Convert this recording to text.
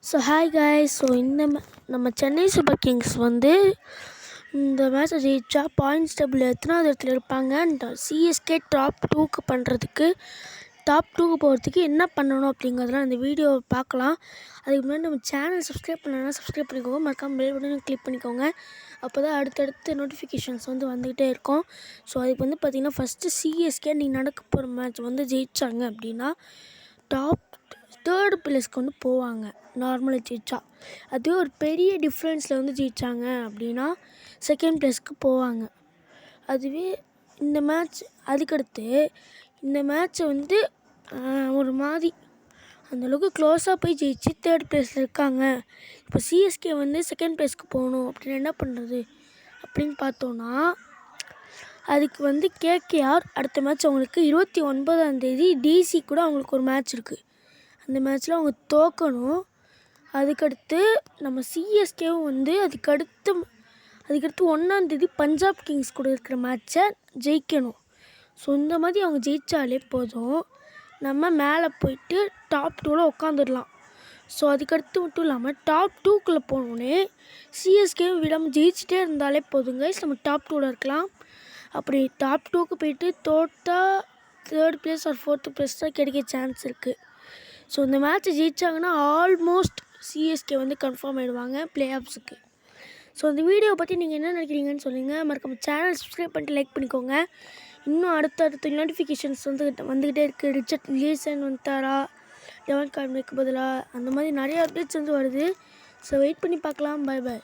So hi guys. So நம்ம Chennai super Kings வந்து இந்த மேட்ச்சை ஜெயிச்சா பாயிண்ட்ஸ் டேபிள் எத்தனாவது இடத்துல இருப்பாங்க, சிஎஸ்கே டாப் டூக்கு போகிறதுக்கு என்ன பண்ணணும் அப்படிங்கிறதுலாம் இந்த வீடியோவை பார்க்கலாம். அதுக்கு முன்னாடி நம்ம சேனல் சப்ஸ்கிரைப் பண்ணலைன்னா சப்ஸ்கிரைப் பண்ணிக்கோங்க, மறக்காம பெல் பட்டனை கிளிக் பண்ணிக்கோங்க. அப்போ தான் அடுத்தடுத்து நோட்டிஃபிகேஷன்ஸ் வந்துகிட்டே இருக்கும். ஸோ அதுக்கு பார்த்திங்கன்னா ஃபஸ்ட்டு சிஎஸ்கே நீங்கள் நடக்க போகிற மேட்ச் ஜெயித்தாங்க அப்படின்னா டாப் தேர்டு பிளேஸ்க்கு போவாங்க. நார்மலாக ஜெயிச்சா அதுவே ஒரு பெரிய டிஃப்ரென்ஸில் ஜெயித்தாங்க அப்படின்னா செகண்ட் பிளேஸ்க்கு போவாங்க. அதுவே இந்த மேட்ச் அதுக்கடுத்து இந்த மேட்ச்சை ஒரு மாதிரி அந்தளவுக்கு க்ளோஸாக போய் ஜெயிச்சு தேர்ட் பிளேஸில் இருக்காங்க. இப்போ சிஎஸ்கே செகண்ட் பிளேஸ்க்கு போகணும் அப்படின்னு என்ன பண்ணுறது அப்படின்னு பார்த்தோன்னா, அதுக்கு கேகேஆர் அடுத்த மேட்ச் அவங்களுக்கு 29ஆம் தேதி டிசி கூட அவங்களுக்கு ஒரு மேட்ச் இருக்குது. அந்த மேட்ச்சில் அவங்க தோக்கணும். அதுக்கடுத்து நம்ம சிஎஸ்கேவும் அதுக்கடுத்து 1ஆம் தேதி பஞ்சாப் கிங்ஸ் கூட இருக்கிற மேட்ச்சை ஜெயிக்கணும். ஸோ இந்த மாதிரி அவங்க ஜெயித்தாலே போதும், நம்ம மேலே போயிட்டு டாப் 2ல் உட்காந்துடலாம். ஸோ அதுக்கடுத்து மட்டும் இல்லாமல் டாப் 2க்குள்ளே போனோடனே சிஎஸ்கேவும் விடாமல் ஜெயிச்சிட்டே இருந்தாலே போதுங்க, நம்ம டாப் 2ல் இருக்கலாம். அப்படி டாப் 2க்கு போயிட்டு தோட்டால் third place or fourth place தான் கிடைக்க சான்ஸ் இருக்குது. ஸோ இந்த மேட்ச்சை ஜெயித்தாங்கன்னா ஆல்மோஸ்ட் சிஎஸ்கே கன்ஃபார்ம் ஆகிடுவாங்க ப்ளே ஆஃப்ஸுக்கு. ஸோ இந்த வீடியோவை பற்றி நீங்கள் என்ன நினைக்கிறீங்கன்னு சொல்லுங்கள். மறக்காம சேனல் சப்ஸ்கிரைப் பண்ணிட்டு லைக் பண்ணிக்கோங்க. இன்னும் அடுத்த நோட்டிஃபிகேஷன்ஸ் வந்துக்கிட்டே இருக்குது. ரிச்சர்ட் லீசன் வந்துட்டாரா, டெவன் கார்மிக்கு பதிலாக அந்த மாதிரி நிறைய அப்டேட்ஸ் வருது. ஸோ வெயிட் பண்ணி பார்க்கலாம். Bye bye.